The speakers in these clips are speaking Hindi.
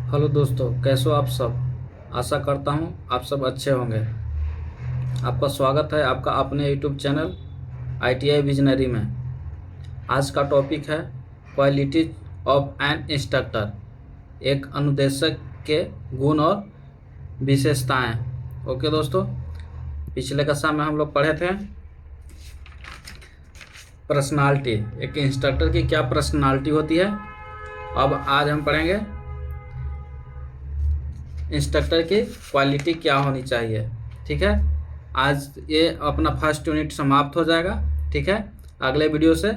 हेलो दोस्तों, कैसे हो आप सब। आशा करता हूँ आप सब अच्छे होंगे। आपका स्वागत है आपका अपने यूट्यूब चैनल ITI विजनरी में। आज का टॉपिक है क्वालिटीज ऑफ एन इंस्ट्रक्टर, एक अनुदेशक के गुण और विशेषताएं। ओके दोस्तों, पिछले कक्षा में हम लोग पढ़े थे पर्सनालिटी, एक इंस्ट्रक्टर की क्या पर्सनालिटी होती है। अब आज हम पढ़ेंगे इंस्ट्रक्टर की क्वालिटी क्या होनी चाहिए। ठीक है, आज ये अपना फर्स्ट यूनिट समाप्त हो जाएगा। ठीक है, अगले वीडियो से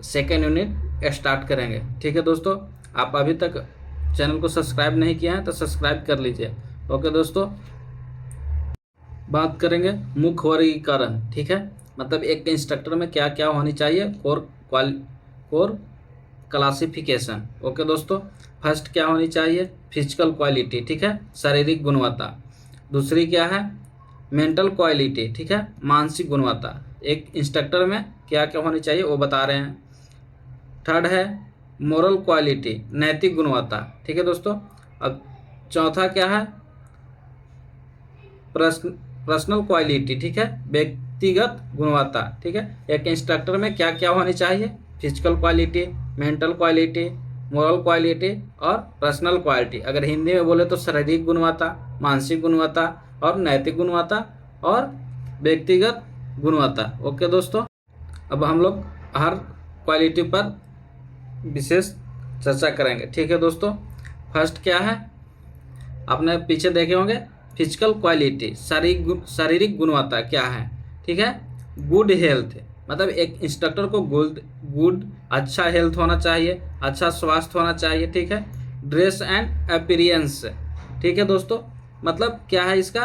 सेकेंड यूनिट स्टार्ट करेंगे। ठीक है दोस्तों, आप अभी तक चैनल को सब्सक्राइब नहीं किया है तो सब्सक्राइब कर लीजिए। ओके दोस्तों, बात करेंगे मुख्य वर्गीकरण। ठीक है, मतलब एक इंस्ट्रक्टर में क्या क्या होनी चाहिए, कोर क्लासिफिकेशन। ओके दोस्तों, फर्स्ट क्या होनी चाहिए, फिजिकल क्वालिटी। ठीक है, शारीरिक गुणवत्ता। दूसरी क्या है, मेंटल क्वालिटी। ठीक है, मानसिक गुणवत्ता। एक इंस्ट्रक्टर में क्या क्या होनी चाहिए वो बता रहे हैं। थर्ड है मोरल क्वालिटी, नैतिक गुणवत्ता। ठीक है दोस्तों, अब चौथा क्या है, पर्सनल क्वालिटी। ठीक है, व्यक्तिगत गुणवत्ता। ठीक है, एक इंस्ट्रक्टर में क्या क्या होनी चाहिए, physical quality, mental quality, moral quality और पर्सनल क्वालिटी। अगर हिंदी में बोले तो शारीरिक गुणवत्ता, मानसिक गुणवत्ता और नैतिक गुणवत्ता और व्यक्तिगत गुणवत्ता। ओके दोस्तों, अब हम लोग हर क्वालिटी पर विशेष चर्चा करेंगे। ठीक है दोस्तों, फर्स्ट क्या है, आपने पीछे देखे होंगे फिजिकल क्वालिटी, शारीरिक गुणवत्ता क्या है। ठीक है, गुड हेल्थ, मतलब एक इंस्ट्रक्टर को गुड अच्छा हेल्थ होना चाहिए, अच्छा स्वास्थ्य होना चाहिए। ठीक है, ड्रेस एंड अपीयरेंस। ठीक है दोस्तों, मतलब क्या है इसका,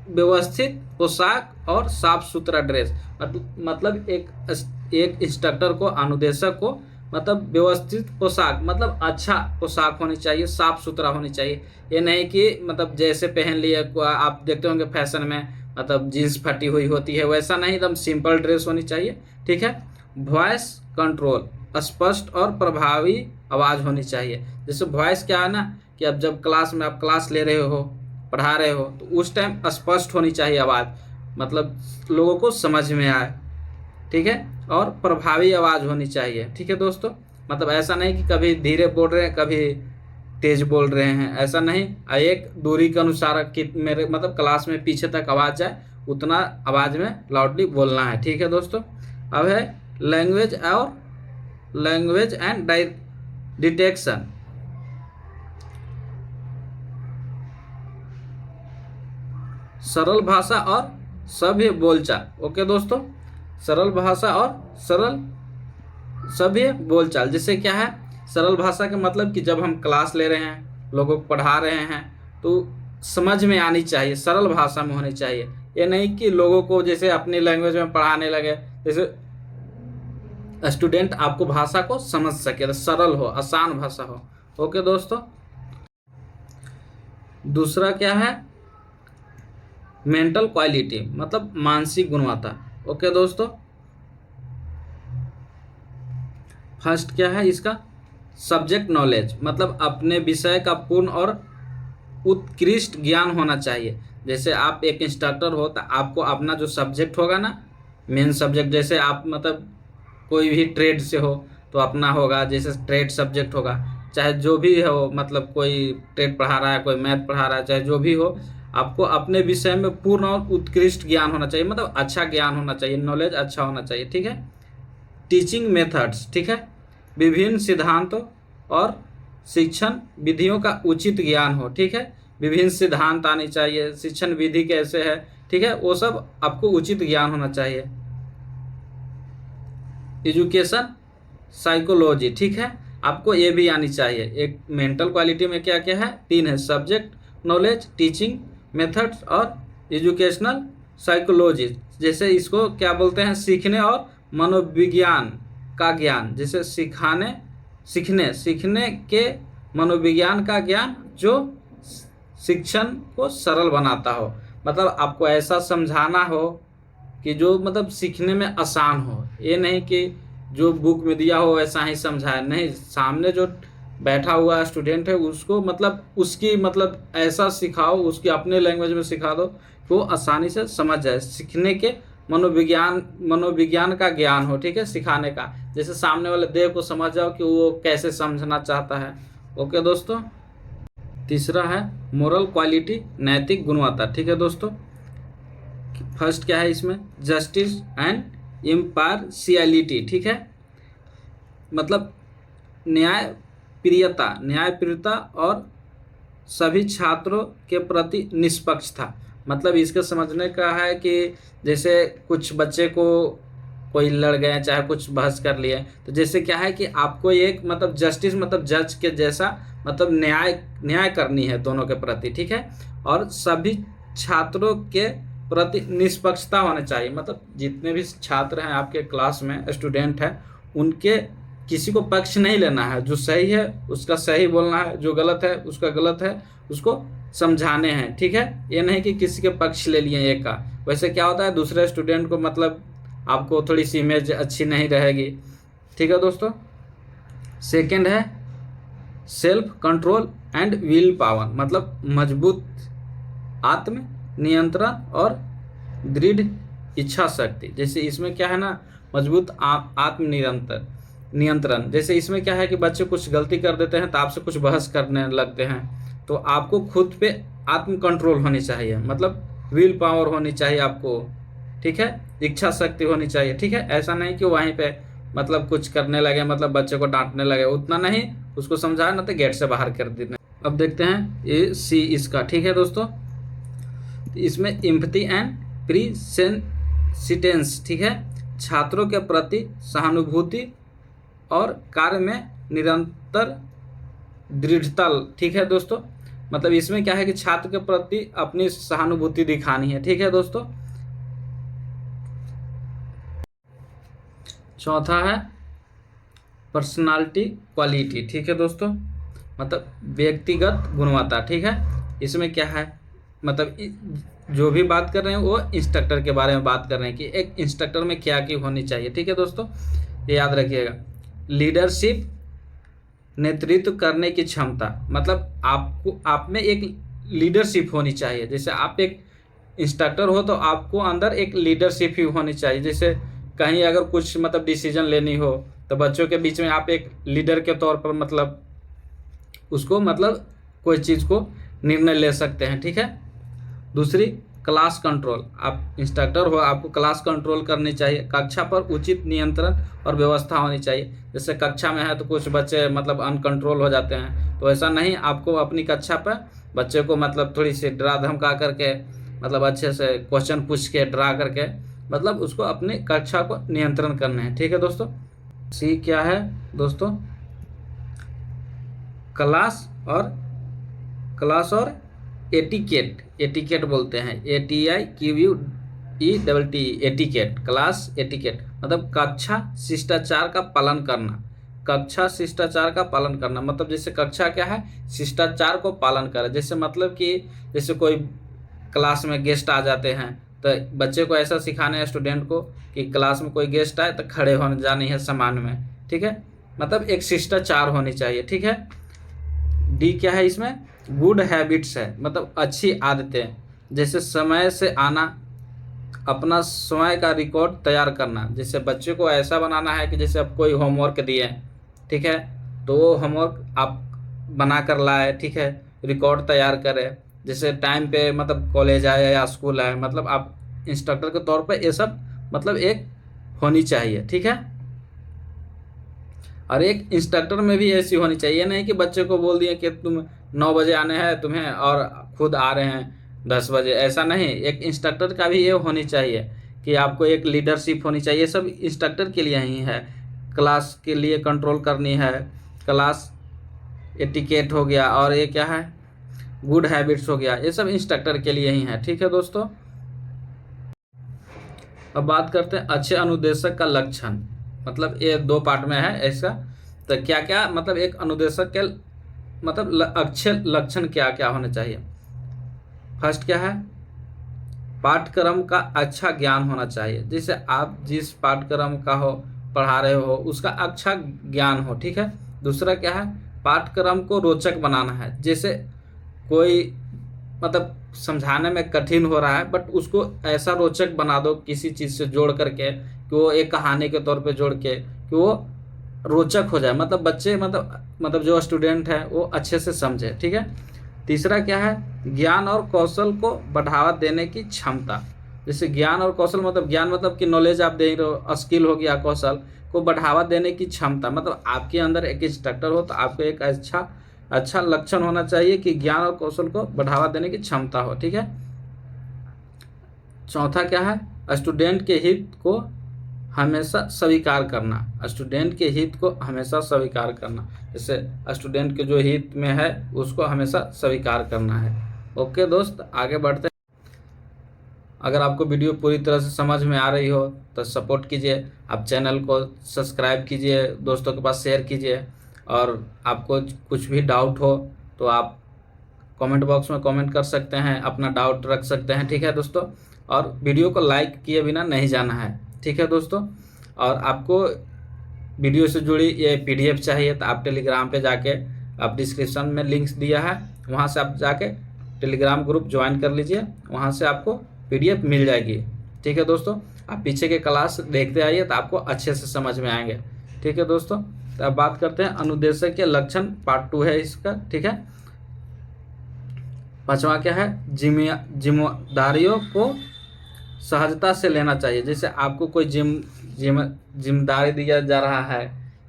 व्यवस्थित पोशाक और साफ सुथरा ड्रेस। मतलब एक इंस्ट्रक्टर को, अनुदेशक को, मतलब व्यवस्थित पोशाक, मतलब अच्छा पोशाक होनी चाहिए, साफ सुथरा होनी चाहिए। ये नहीं कि मतलब जैसे पहन लिए, आप देखते होंगे फैशन में मतलब जीन्स फटी हुई होती है, वैसा नहीं, एकदम सिंपल ड्रेस होनी चाहिए। ठीक है, वॉइस कंट्रोल, स्पष्ट और प्रभावी आवाज़ होनी चाहिए। जैसे वॉइस क्या है ना, कि अब जब क्लास में आप क्लास ले रहे हो, पढ़ा रहे हो, तो उस टाइम स्पष्ट होनी चाहिए आवाज़, मतलब लोगों को समझ में आए। ठीक है, और प्रभावी आवाज़ होनी चाहिए। ठीक है दोस्तों, मतलब ऐसा नहीं कि कभी धीरे बोल रहे हैं कभी तेज बोल रहे हैं, ऐसा नहीं। एक दूरी के अनुसार कि मेरे मतलब क्लास में पीछे तक आवाज़ जाए उतना आवाज़ में लाउडली बोलना है। ठीक है दोस्तों, अब है लैंग्वेज एंड डिटेक्शन। सरल भाषा और सभ्य बोलचाल। ओके दोस्तों, सरल भाषा और सरल सभ्य बोलचाल। जैसे क्या है, सरल भाषा का मतलब कि जब हम क्लास ले रहे हैं, लोगों को पढ़ा रहे हैं, तो समझ में आनी चाहिए, सरल भाषा में होनी चाहिए। ये नहीं कि लोगों को जैसे अपनी लैंग्वेज में पढ़ाने लगे, जैसे स्टूडेंट आपको भाषा को समझ सके, तो सरल हो, आसान भाषा हो। ओके दोस्तों, दूसरा क्या है, मेंटल क्वालिटी, मतलब मानसिक गुणवत्ता। ओके दोस्तों, फर्स्ट क्या है इसका, सब्जेक्ट नॉलेज, मतलब अपने विषय का पूर्ण और उत्कृष्ट ज्ञान होना चाहिए। जैसे आप एक इंस्ट्रक्टर हो तो आपको अपना जो सब्जेक्ट होगा ना, मेन सब्जेक्ट, जैसे आप मतलब कोई भी ट्रेड से हो तो अपना होगा, जैसे ट्रेड सब्जेक्ट होगा, चाहे जो भी हो, मतलब कोई ट्रेड पढ़ा रहा है, कोई मैथ पढ़ा रहा है, चाहे जो भी हो, आपको अपने विषय में पूर्ण और उत्कृष्ट ज्ञान होना चाहिए, मतलब अच्छा ज्ञान होना चाहिए, नॉलेज अच्छा होना चाहिए। ठीक है, टीचिंग मेथड्स। ठीक है, विभिन्न सिद्धांतों और शिक्षण विधियों का उचित ज्ञान हो। ठीक है, विभिन्न सिद्धांत आनी चाहिए, शिक्षण विधि कैसे है, ठीक है, वो सब आपको उचित ज्ञान होना चाहिए। एजुकेशन साइकोलॉजी, ठीक है, आपको ये भी आनी चाहिए। एक मेंटल क्वालिटी में क्या क्या है, तीन है, सब्जेक्ट नॉलेज, टीचिंग मेथड्स और एजुकेशनल साइकोलॉजी। जैसे इसको क्या बोलते हैं, सीखने और मनोविज्ञान का ज्ञान। जैसे सीखने के मनोविज्ञान का ज्ञान जो शिक्षण को सरल बनाता हो, मतलब आपको ऐसा समझाना हो कि जो मतलब सीखने में आसान हो। ये नहीं कि जो बुक में दिया हो वैसा ही समझाए, नहीं, सामने जो बैठा हुआ स्टूडेंट है उसको मतलब उसकी मतलब ऐसा सिखाओ, उसकी अपने लैंग्वेज में सिखा दो कि वो आसानी से समझ जाए, सीखने के मनोविज्ञान का ज्ञान हो, ठीक है, सिखाने का, जैसे सामने वाले देव को समझ जाओ कि वो कैसे समझना चाहता है। ओके दोस्तों। तीसरा है मोरल क्वालिटी, नैतिक गुणवत्ता, ठीक है दोस्तों। फर्स्ट क्या है इसमें, जस्टिस एंड इम्पार्शियलिटी, ठीक है, मतलब न्यायप्रियता और सभी छात्रों के प्रति निष्पक्षता। मतलब इसके समझने का है कि जैसे कुछ बच्चे को कोई लड़ गए चाहे कुछ बहस कर लिए, तो जैसे क्या है कि आपको एक मतलब जस्टिस मतलब जज के जैसा मतलब न्याय करनी है दोनों के प्रति, ठीक है, और सभी छात्रों के प्रति निष्पक्षता होना चाहिए। मतलब जितने भी छात्र हैं आपके क्लास में, स्टूडेंट हैं, उनके किसी को पक्ष नहीं लेना है, जो सही है उसका सही बोलना है, जो गलत है उसका गलत है, उसको समझाने हैं, ठीक है। ये नहीं कि किसी के पक्ष ले लिए एक का, वैसे क्या होता है दूसरे स्टूडेंट को मतलब आपको थोड़ी सी इमेज अच्छी नहीं रहेगी, ठीक है दोस्तों। सेकंड है self control and will power, मतलब मजबूत आत्म नियंत्रण और दृढ़ इच्छा शक्ति। जैसे इसमें क्या है ना, मजबूत आत्म नियंत्रण, जैसे इसमें क्या है कि बच्चे कुछ गलती कर देते हैं तो आपसे कुछ बहस करने लगते हैं, तो आपको खुद पे आत्म कंट्रोल होनी चाहिए, मतलब विल पावर होनी चाहिए आपको, ठीक है, इच्छा शक्ति होनी चाहिए, ठीक है। ऐसा नहीं कि वहीं पे मतलब कुछ करने लगे, मतलब बच्चे को डांटने लगे, उतना नहीं, उसको समझाया ना तो गेट से बाहर कर देना। अब देखते हैं ये सी इसका, ठीक है दोस्तों। इसमें एम्पैथी एंड प्रीसेंसिटेंस, ठीक है, छात्रों के प्रति सहानुभूति और कार्य में निरंतर दृढ़ता, ठीक है दोस्तों। मतलब इसमें क्या है कि छात्र के प्रति अपनी सहानुभूति दिखानी है, ठीक है दोस्तों। चौथा है पर्सनालिटी क्वालिटी, ठीक है दोस्तों, मतलब व्यक्तिगत गुणवत्ता, ठीक है। इसमें क्या है, मतलब जो भी बात कर रहे हैं वो इंस्ट्रक्टर के बारे में बात कर रहे हैं कि एक इंस्ट्रक्टर में क्या क्या होनी चाहिए, ठीक है दोस्तों, ये याद रखिएगा। लीडरशिप, नेतृत्व करने की क्षमता, मतलब आपको आप में एक लीडरशिप होनी चाहिए। जैसे आप एक इंस्ट्रक्टर हो तो आपको अंदर एक लीडरशिप ही होनी चाहिए। जैसे कहीं अगर कुछ मतलब डिसीजन लेनी हो तो बच्चों के बीच में आप एक लीडर के तौर पर मतलब उसको मतलब कोई चीज़ को निर्णय ले सकते हैं, ठीक है। दूसरी क्लास कंट्रोल, आप इंस्ट्रक्टर हो, आपको क्लास कंट्रोल करनी चाहिए, कक्षा पर उचित नियंत्रण और व्यवस्था होनी चाहिए। जैसे कक्षा में है तो कुछ बच्चे मतलब अनकंट्रोल हो जाते हैं, तो ऐसा नहीं, आपको अपनी कक्षा पर बच्चे को मतलब थोड़ी सी डरा धमका करके मतलब अच्छे से क्वेश्चन पूछ के डरा करके मतलब उसको अपनी कक्षा को नियंत्रण करना है, ठीक है दोस्तों। सी क्या है दोस्तों, क्लास और एटिकेट बोलते हैं, ATIQUETT, एटिकेट, क्लास एटिकेट, मतलब कक्षा शिष्टाचार का पालन करना। कक्षा शिष्टाचार का पालन करना मतलब जैसे कक्षा क्या है, शिष्टाचार को पालन करे। जैसे मतलब कि जैसे कोई क्लास में गेस्ट आ जाते हैं तो बच्चे को ऐसा सिखाना है स्टूडेंट को कि क्लास में कोई गेस्ट आए तो खड़े होने जानी है सम्मान में, ठीक है, मतलब एक शिष्टाचार होनी चाहिए, ठीक है। डी क्या है इसमें, गुड हैबिट्स है, मतलब अच्छी आदतें, जैसे समय से आना, अपना समय का रिकॉर्ड तैयार करना। जैसे बच्चे को ऐसा बनाना है कि जैसे अब कोई होमवर्क दिए, ठीक है, तो वो होमवर्क आप बना कर लाए, ठीक है, रिकॉर्ड तैयार करें, जैसे टाइम पे मतलब कॉलेज आए या स्कूल आए, मतलब आप इंस्ट्रक्टर के तौर पे ये सब मतलब एक होनी चाहिए, ठीक है। और एक इंस्ट्रक्टर में भी ऐसी होनी चाहिए, नहीं कि बच्चे को बोल दिए कि तुम 9 बजे आने हैं तुम्हें और खुद आ रहे हैं 10 बजे, ऐसा नहीं। एक इंस्ट्रक्टर का भी ये होनी चाहिए कि आपको एक लीडरशिप होनी चाहिए। सब इंस्ट्रक्टर के लिए ही है, क्लास के लिए कंट्रोल करनी है, क्लास एटिकेट हो गया, और ये क्या है, गुड हैबिट्स हो गया, ये सब इंस्ट्रक्टर के लिए ही है, ठीक है दोस्तों। अब बात करते हैं अच्छे अनुदेशक का लक्षण, मतलब ये 2 पार्ट में है ऐसा। तो क्या क्या मतलब एक अनुदेशक के मतलब अच्छे लक्षण क्या क्या होने चाहिए। फर्स्ट क्या है, पाठ्यक्रम का अच्छा ज्ञान होना चाहिए। जैसे आप जिस पाठ्यक्रम का हो पढ़ा रहे हो उसका अच्छा ज्ञान हो, ठीक है। दूसरा क्या है, पाठ्यक्रम को रोचक बनाना है। जैसे कोई मतलब समझाने में कठिन हो रहा है, बट उसको ऐसा रोचक बना दो किसी चीज़ से जोड़ करके, कि वो एक कहानी के तौर पे जोड़ के, कि वो रोचक हो जाए, मतलब बच्चे मतलब जो स्टूडेंट है वो अच्छे से समझे। ठीक है। तीसरा क्या है, ज्ञान और कौशल को बढ़ावा देने की क्षमता। जैसे ज्ञान और कौशल मतलब ज्ञान मतलब कि नॉलेज आप दे रहे हो, स्किल हो गया, कौशल को बढ़ावा देने की क्षमता, मतलब आपके अंदर एक इंस्ट्रक्टर हो तो आपको एक अच्छा लक्षण होना चाहिए कि ज्ञान और कौशल को बढ़ावा देने की क्षमता हो। ठीक है। चौथा क्या है, स्टूडेंट के हित को हमेशा स्वीकार करना। स्टूडेंट के हित को हमेशा स्वीकार करना, जैसे स्टूडेंट के जो हित में है उसको हमेशा स्वीकार करना है। ओके दोस्त, आगे बढ़ते हैं। अगर आपको वीडियो पूरी तरह से समझ में आ रही हो तो सपोर्ट कीजिए, आप चैनल को सब्सक्राइब कीजिए, दोस्तों के पास शेयर कीजिए, और आपको कुछ भी डाउट हो तो आप कमेंट बॉक्स में कमेंट कर सकते हैं, अपना डाउट रख सकते हैं। ठीक है दोस्तों, और वीडियो को लाइक किए बिना नहीं जाना है। ठीक है दोस्तों, और आपको वीडियो से जुड़ी ये PDF चाहिए तो आप टेलीग्राम पे जाके, आप डिस्क्रिप्शन में लिंक्स दिया है, वहाँ से आप जाके टेलीग्राम ग्रुप ज्वाइन कर लीजिए, वहाँ से आपको PDF मिल जाएगी। ठीक है दोस्तों, आप पीछे के क्लास देखते आइए तो आपको अच्छे से समझ में आएंगे। ठीक है दोस्तों, तो अब बात करते हैं अनुदेशक के लक्षण, पार्ट 2 है इसका। ठीक है। पांचवा क्या है, जिम्मेदारियों को सहजता से लेना चाहिए। जैसे आपको कोई जिम्मेदारी दिया जा रहा है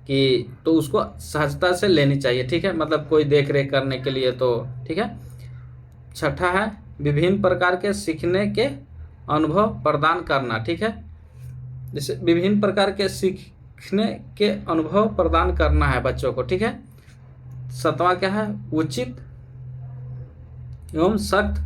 कि तो उसको सहजता से लेनी चाहिए। ठीक है, मतलब कोई देख रेख करने के लिए तो। ठीक है। छठा है, विभिन्न प्रकार के सीखने के अनुभव प्रदान करना। ठीक है, जैसे विभिन्न प्रकार के सीखने के अनुभव प्रदान करना है बच्चों को। ठीक है। सातवां क्या है, उचित एवं सख्त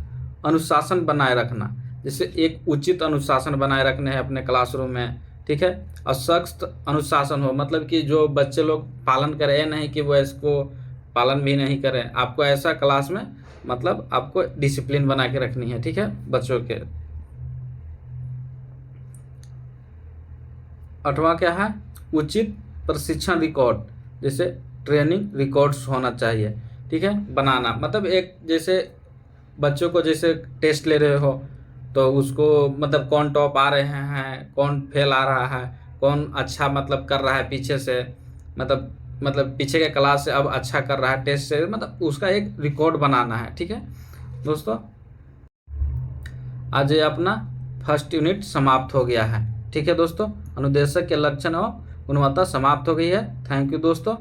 अनुशासन बनाए रखना। जैसे एक उचित अनुशासन बनाए रखने हैं अपने क्लासरूम में। ठीक है, और सख्त अनुशासन हो, मतलब कि जो बच्चे लोग पालन करें, ये नहीं कि वो इसको पालन भी नहीं करें। आपको ऐसा क्लास में मतलब आपको डिसिप्लिन बना के रखनी है। ठीक है बच्चों के। 8वां क्या है, उचित प्रशिक्षण रिकॉर्ड, जैसे ट्रेनिंग रिकॉर्ड्स होना चाहिए। ठीक है, बनाना, मतलब एक जैसे बच्चों को जैसे टेस्ट ले रहे हो तो उसको मतलब कौन टॉप आ रहे हैं, कौन फेल आ रहा है, कौन अच्छा मतलब कर रहा है पीछे से, मतलब पीछे के क्लास से अब अच्छा कर रहा है टेस्ट से, मतलब उसका एक रिकॉर्ड बनाना है। ठीक है दोस्तों, आज ये अपना फर्स्ट यूनिट समाप्त हो गया है। ठीक है दोस्तों, अनुदेशक के लक्षण और गुणवत्ता समाप्त हो गई है। थैंक यू दोस्तों,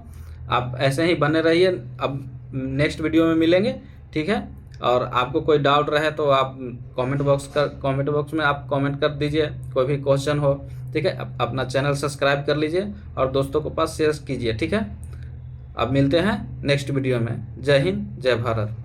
आप ऐसे ही बने रहिए, अब नेक्स्ट वीडियो में मिलेंगे। ठीक है, और आपको कोई डाउट रहे तो आप कमेंट बॉक्स में आप कमेंट कर दीजिए, कोई भी क्वेश्चन हो। ठीक है, अपना चैनल सब्सक्राइब कर लीजिए और दोस्तों के पास शेयर कीजिए। ठीक है, अब मिलते हैं नेक्स्ट वीडियो में। जय हिंद, जय भारत।